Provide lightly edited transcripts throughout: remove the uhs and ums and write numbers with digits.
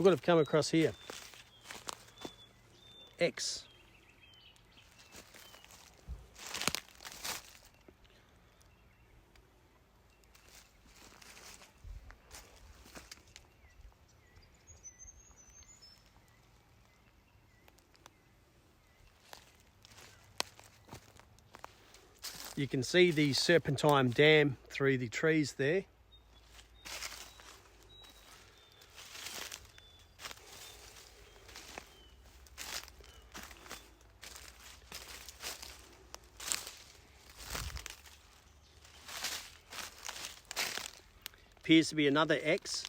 would have come across here. X. You can see the Serpentine dam through the trees there. Appears to be another X.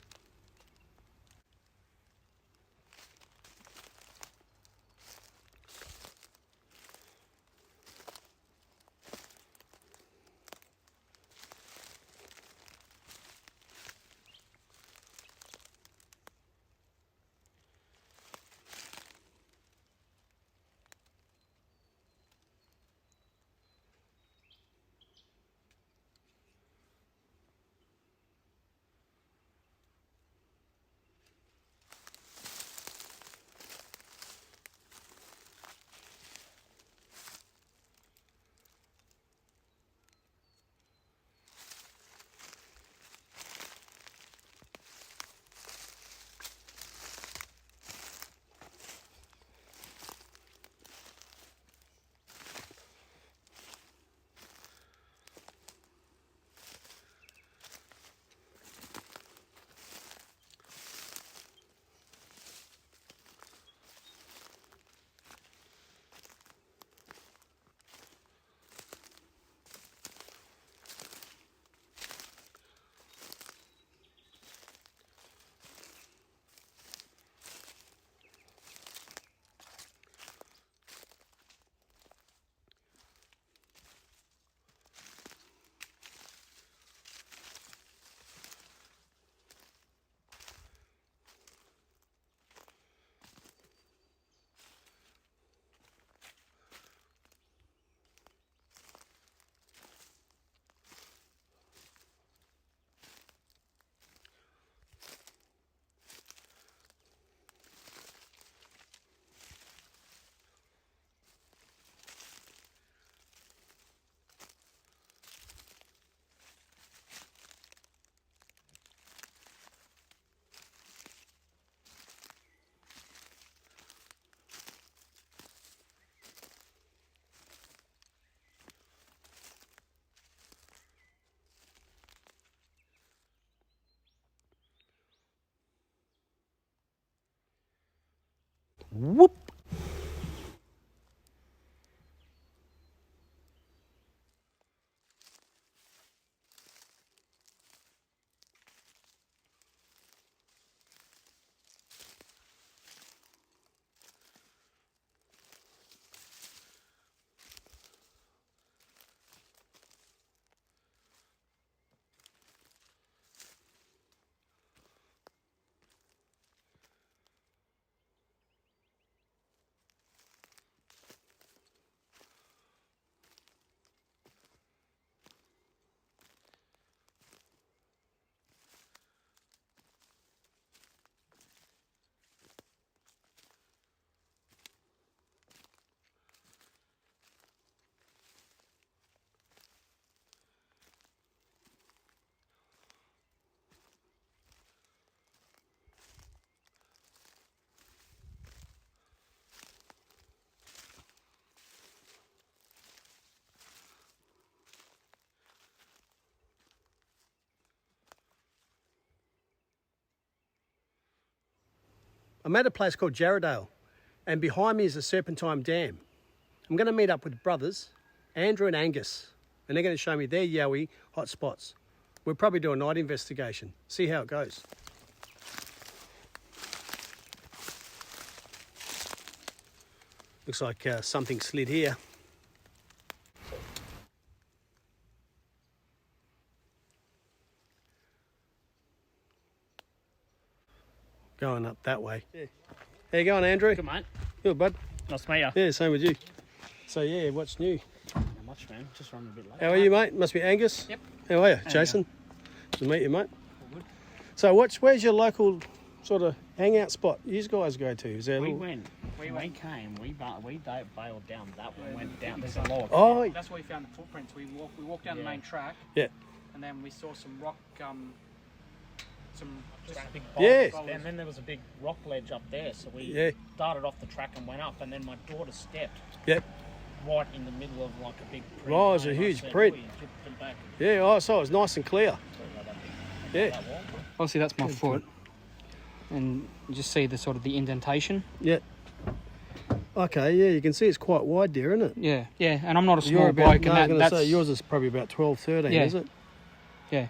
Whoop! I'm at a place called Jarradale, and behind me is the Serpentine Dam. I'm going to meet up with brothers, Andrew and Angus, and they're going to show me their Yowie hotspots. We'll probably do a night investigation, see how it goes. Looks like something slid here. Going up that way. Yeah. How you going, Andrew? Good, mate. Good, bud. Nice to meet you. Yeah, same with you. So, yeah, what's new? Not much, man. Just running a bit late. How are you, mate? Must be Angus? Yep. How are you, Jason? Good to meet you, mate. All good. So, where's your local sort of hangout spot you guys go to? Is there a We little... went. When we came, we bailed down that one. Went down. There's a log. Oh, That's where we found the footprints. We walked down the main track. yeah. And then we saw some rock, Just big Yeah. boulders. And then there was a big rock ledge up there. So we Yeah. started off the track and went up. And then my daughter stepped Yep. right in the middle of like a big print. Right, it's a And I huge said, print. "Oi," jumped them back. Yeah, oh, so it was nice and clear. Yeah. That wall. Obviously, that's my foot. And you just see the sort of the indentation. Yeah. Okay, yeah, you can see it's quite wide there, isn't it? Yeah, yeah. And I'm not a small You're about, bloke, no, and I was going to that's say, yours is probably about 12, 13, Yeah. is it? yeah.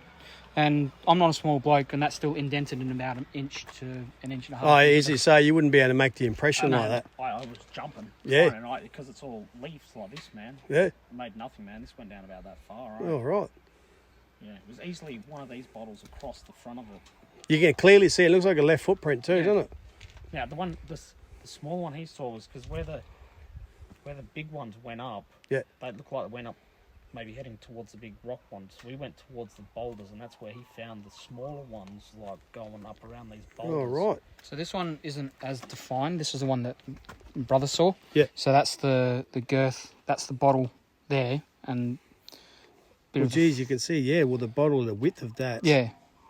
And I'm not a small bloke, and that's still indented in about an inch to an inch and a half. Oh, easy to say, you wouldn't be able to make the impression like that. I was jumping. Yeah. Because it's all leaves like this, man. Yeah. It made nothing, man. This went down about that far, right? Oh, right. Yeah, it was easily one of these bottles across the front of it. You can clearly see it looks like a left footprint too, Yeah. doesn't it? Now, the small one he saw was because where the big ones went up, Yeah. they looked like they went up maybe heading towards the big rock ones. We went towards the boulders, and that's where he found the smaller ones, like going up around these boulders. Oh, right. So this one isn't as defined. This is the one that brother saw. Yeah. So that's the girth. That's the bottle there, and Well, geez, you can see, yeah, well, the bottle, the width of that. yeah.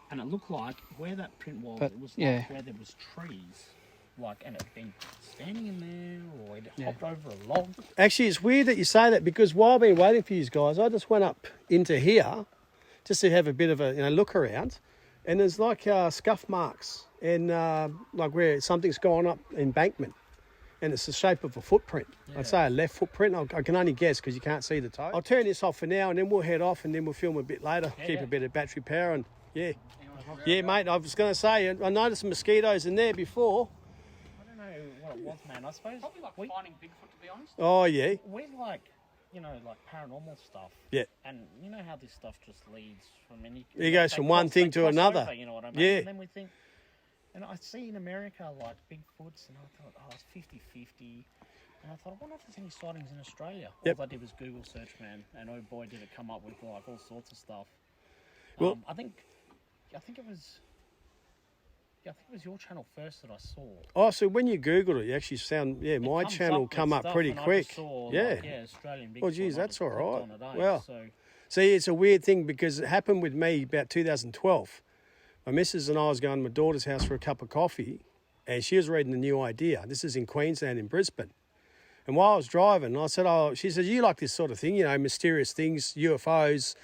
And it looked like where that print was, But, it was like yeah. where there was trees, like, and it'd been standing in there, or it Yeah. hopped over a log. Actually, it's weird that you say that because while I've been waiting for you guys, I just went up into here just to have a bit of a look around, and there's like scuff marks and like where something's gone up embankment, and it's the shape of a footprint. I'd say a left footprint. I can only guess because you can't see the toe. I'll turn this off for now, and then we'll head off, and then we'll film a bit later. Keep yeah. a bit of battery power, and yeah. Yeah, mate, I was going to say, I noticed mosquitoes in there before. I don't know what it was, man. I suppose Probably like finding Bigfoot, to be honest. Oh, yeah. we like, like paranormal stuff. Yeah. And you know how this stuff just leads from any... It goes they from one cross- thing they to cross another. over, you know what I mean? Yeah. And then we think... And I see in America, like, Bigfoots, and I thought, oh, it's 50-50. And I thought, I wonder if there's any sightings in Australia. Yep. All I did was Google search, man, and oh boy, did it come up with, like, all sorts of stuff. Well- I think it was... Yeah, I think it was your channel first that I saw. Oh, so when you Googled it, you actually found, yeah, It my comes channel with come up stuff, pretty and I quick. just saw, Yeah. like, Australian Bigfoot. Well, geez, and I that's just all clicked right. on it, eh? Well, So, See, it's a weird thing because it happened with me about 2012. My missus and I was going to my daughter's house for a cup of coffee, and she was reading The New Idea. This is in Queensland, in Brisbane. And while I was driving, I said, oh, she said, you like this sort of thing, mysterious things, UFOs,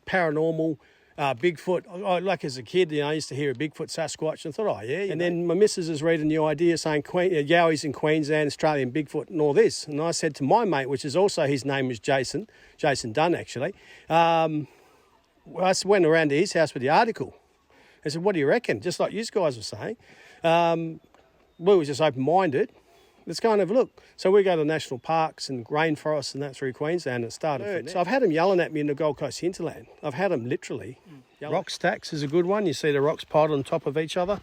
paranormal, Bigfoot. Like as a kid, I used to hear a Bigfoot, Sasquatch, and I thought, oh, yeah. And then my missus is reading New Idea saying Yowie's in Queensland, Australian Bigfoot, and all this. And I said to my mate, which is also, his name was Jason Dunn, actually. I went around to his house with the article. I said, what do you reckon? Just like you guys were saying. We were just open-minded. Let's go and have a look. So we go to national parks and rainforests and that through Queensland, and it started from there. So I've had them yelling at me in the Gold Coast hinterland. I've had them literally. Rock stacks is a good one. You see the rocks piled on top of each other.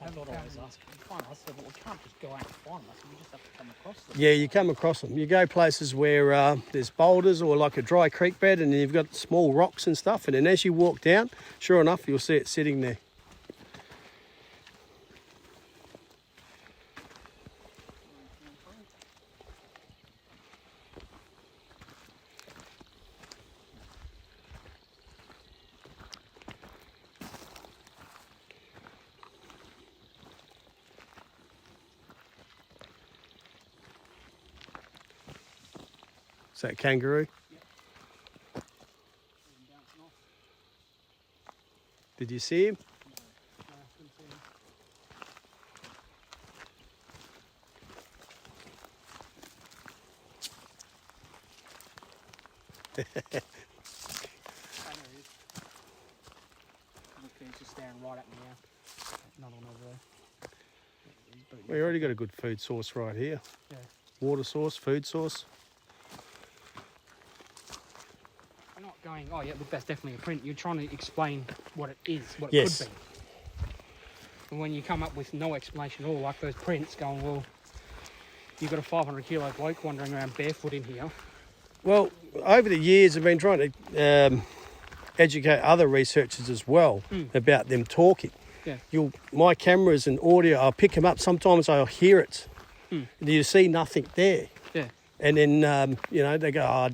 I thought I was asking. I said, well, we can't just go out and find them. I said, we just have to come across them. Yeah, you come across them. You go places where there's boulders or like a dry creek bed, and you've got small rocks and stuff. And then as you walk down, sure enough, you'll see it sitting there. Is that kangaroo? Did you see him? He's just staring right at me now. Not on over there. We already got a good food source right here. Yeah. Water source, food source. I'm not going, oh yeah, look, that's definitely a print. You're trying to explain what it is, what it Yes. could be. And when you come up with no explanation at all, like those prints going, well, you've got a 500 kilo bloke wandering around barefoot in here. Well, over the years, I've been trying to educate other researchers as well about them talking. Yeah. My cameras and audio, I'll pick them up. Sometimes I'll hear it. And you see nothing there. Yeah. And then, they go,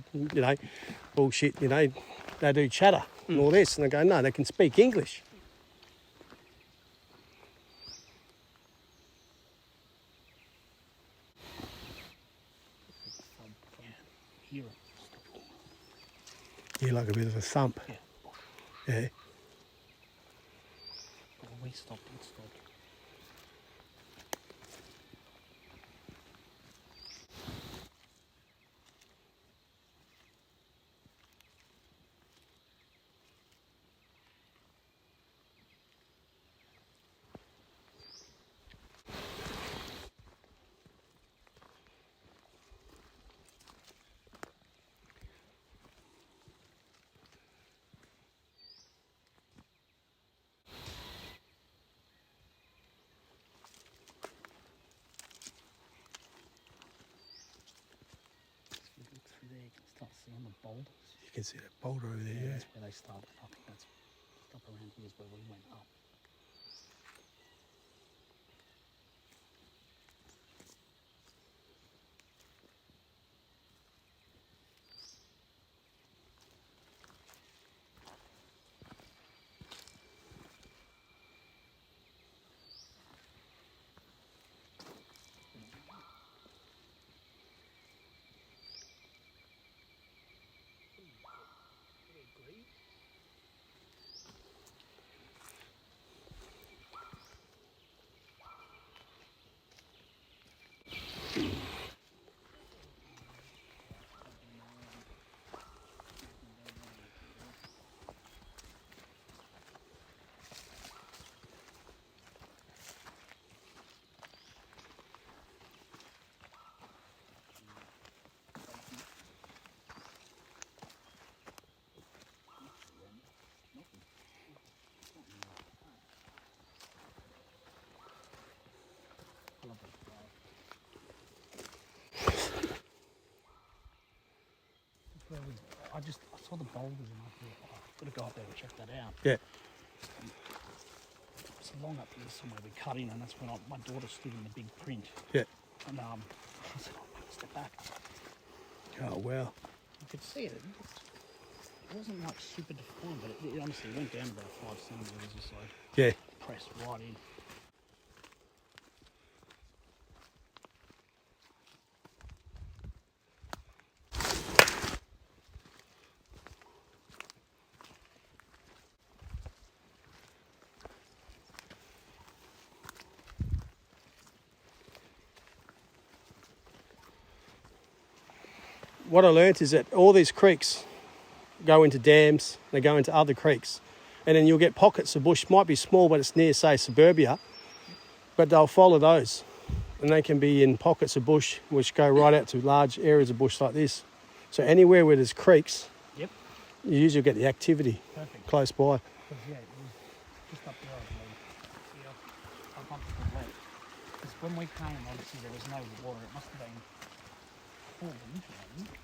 bullshit, they do chatter and all this. And I go, no, they can speak English. Hear it. Yeah, like a bit of a thump. Yeah. Yeah. But when we stopped, it stopped. Through there, you can start seeing the boulders. You can see that boulder over there, yeah. That's where they started. I think that's just up around here is where we went up. I saw the boulders and I thought, I've got to go up there and check that out. Yeah. It's along up here somewhere we cut in, and that's when my daughter stood in the big print. Yeah. And I said, step back. Oh, wow. You could see it. It wasn't like super defined, but it honestly went down about 5 centimetres or so. Yeah. Pressed right in. What I learnt is that all these creeks go into dams, they go into other creeks. And then you'll get pockets of bush, might be small, but it's near, say, suburbia, but they'll follow those. And they can be in pockets of bush, which go right out to large areas of bush like this. So anywhere where there's creeks, Yep. you usually get the activity close by. Yeah, it was just up there, I believe. Yeah, up onto the lake. Because when we came, obviously there was no water. It must have been full of winter, hadn't it?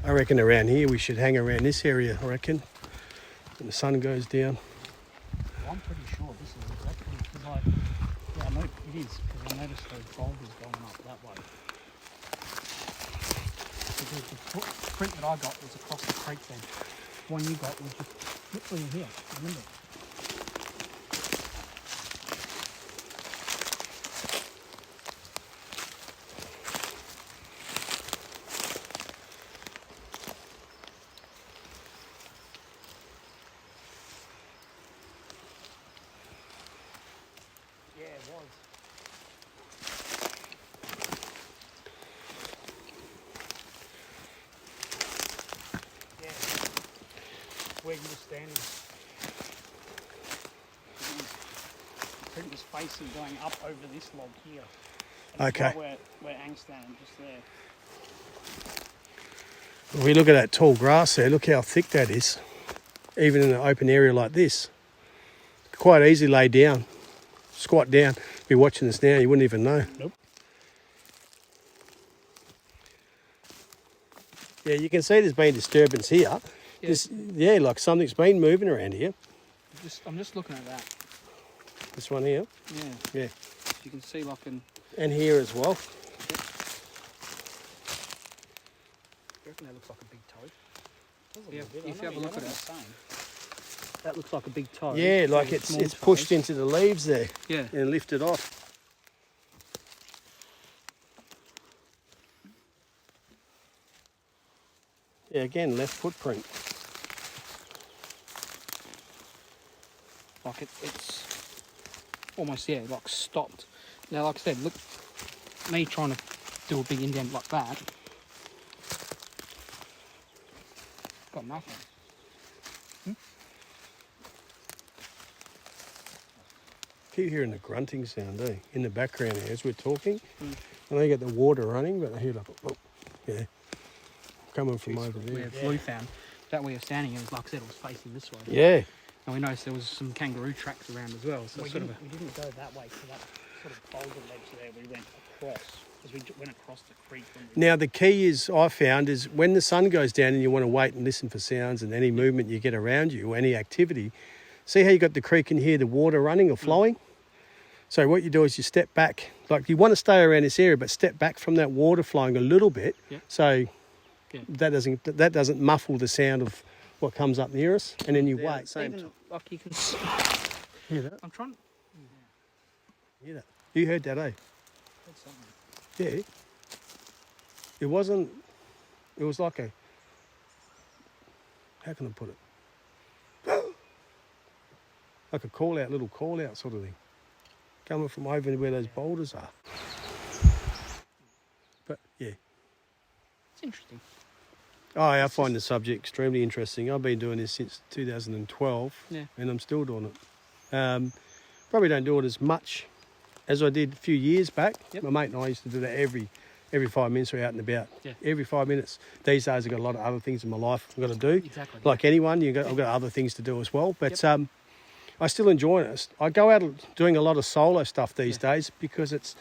I reckon around here we should hang around this area, I reckon, when the sun goes down. Well, I'm pretty sure this is exactly because I know it is because I noticed those boulders going up that way. Because the print that I got was across the creek then. The one you got was just literally here, remember? Yeah, it was. Yeah. Where you were standing. The print was facing going up over this log here. And Okay. Right where Angus standing, just there. If we look at that tall grass there, look how thick that is. Even in an open area like this. quite easily lay down, squat down. If you're watching this now, you wouldn't even know. Nope. Yeah, you can see there's been disturbance here. Yeah. Like something's been moving around here. I'm just looking at that. This one here. Yeah. Yeah. You can see like in. And here as well. I reckon that looks like a big toad. Yeah, If you have a look at it, that looks like a big toad. Yeah, like It's it's pushed toes. into the leaves there Yeah. and lifted off. Yeah, again, left footprint. Like it's almost, yeah, like stopped. Now, like I said, look, me trying to do a big indent like that, got nothing. Keep hearing the grunting sound, eh? In the background here as we're talking. I know you got the water running, but I hear like, oh, yeah, coming from over there. Where Blue found that we were standing in, like I said, it was facing this way. Yeah. And we noticed there was some kangaroo tracks around as well. So We sort of didn't, we didn't go that way to that sort of boulder ledge there. We went across, because we went across the creek. When we Now the key is, I found, is when the sun goes down and you want to wait and listen for sounds and any movement you get around you, any activity, see how you got the creek and hear the water running or flowing? So what you do is you step back, like you want to stay around this area, but step back from that water flowing a little bit, so that doesn't muffle the sound of what comes up near us, and then you wait. Same even, time. like you can see, Hear that? I'm trying. Hear that? You heard that, eh? heard something. Yeah. It wasn't. It was like a. How can I put it? Like a call out, little call out sort of thing, coming from over where those boulders are. But yeah. It's interesting. Oh, I find the subject extremely interesting. I've been doing this since 2012, Yeah. and I'm still doing it. Probably don't do it as much as I did a few years back. Yep. My mate and I used to do that every 5 minutes. We're out and about. Yeah. Every 5 minutes. These days, I've got a lot of other things in my life I've got to do. Exactly. Like anyone, I've got other things to do as well. But I still enjoy it. I go out doing a lot of solo stuff these days because it's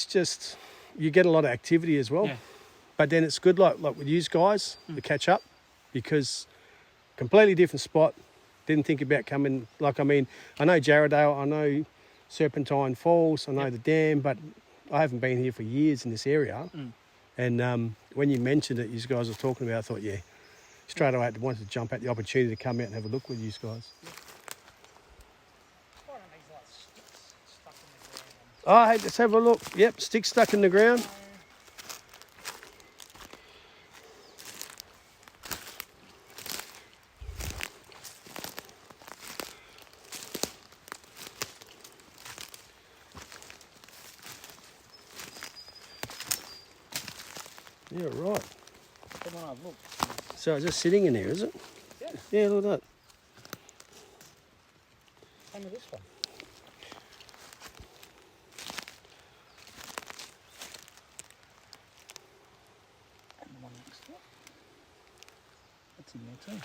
just you get a lot of activity as well. Yeah. But then it's good, like with you guys, to catch up, because completely different spot. Didn't think about coming. Like, I mean, I know Jarrahdale, I know Serpentine Falls, I know the dam, but I haven't been here for years in this area. And when you mentioned it, you guys were talking about, I thought, yeah, straight away I wanted to jump at the opportunity to come out and have a look with you guys. Oh, hey, let's have a look. Yep, stick stuck in the ground. Yeah, right. Come on, look. So it's just sitting in there, is it? Yeah. Yeah, look at that. Same with this one. And the one next to it. That's in there too.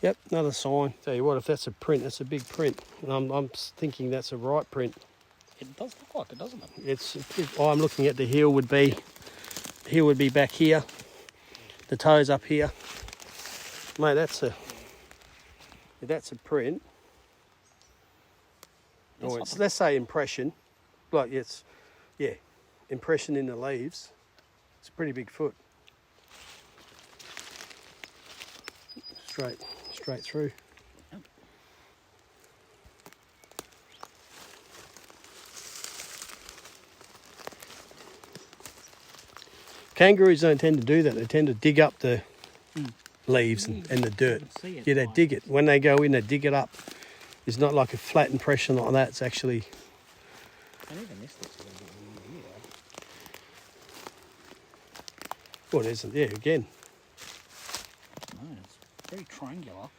Yep, another sign. Tell you what, if that's a print, that's a big print. And I'm thinking that's a right print. It does look like it, doesn't it? I'm looking at the heel would be back here. The toes up here. Mate, that's a print. Or it's, let's say impression. Like impression in the leaves. It's a pretty big foot. Straight through. Kangaroos don't tend to do that. They tend to dig up the leaves and the dirt. See it, Yeah, they dig it. When they go in, they dig it up. It's not like a flat impression like that. It's actually... And even this looks a little bit weird here. Well, it isn't. Yeah, again. No, it's very triangular.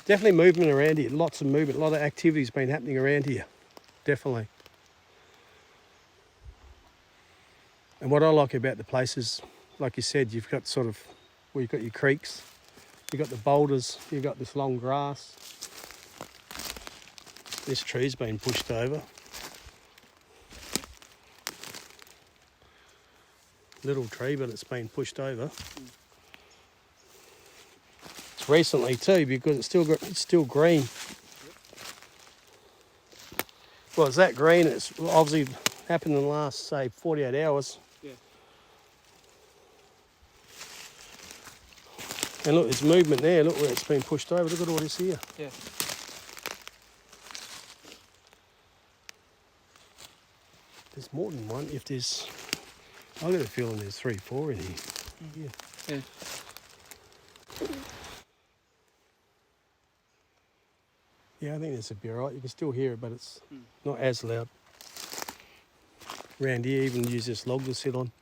Definitely movement around here. Lots of movement. A lot of activity's been happening around here. Definitely. And what I like about the place is like you said, you've got sort of, well, you've got your creeks, you've got the boulders, you've got this long grass. This tree's been pushed over. Little tree, but it's been pushed over. It's recently too, because it's still green. Well, it's that green. It's obviously happened in the last, say, 48 hours. Yeah. And look, there's movement there. Look where it's been pushed over. Look at all this here. Yeah. There's more than one. If there's, I got a feeling there's 3, 4 in here. Yeah. Yeah. Yeah, I think this would be alright. You can still hear it, but it's not as loud. Around here, even use this log to sit on.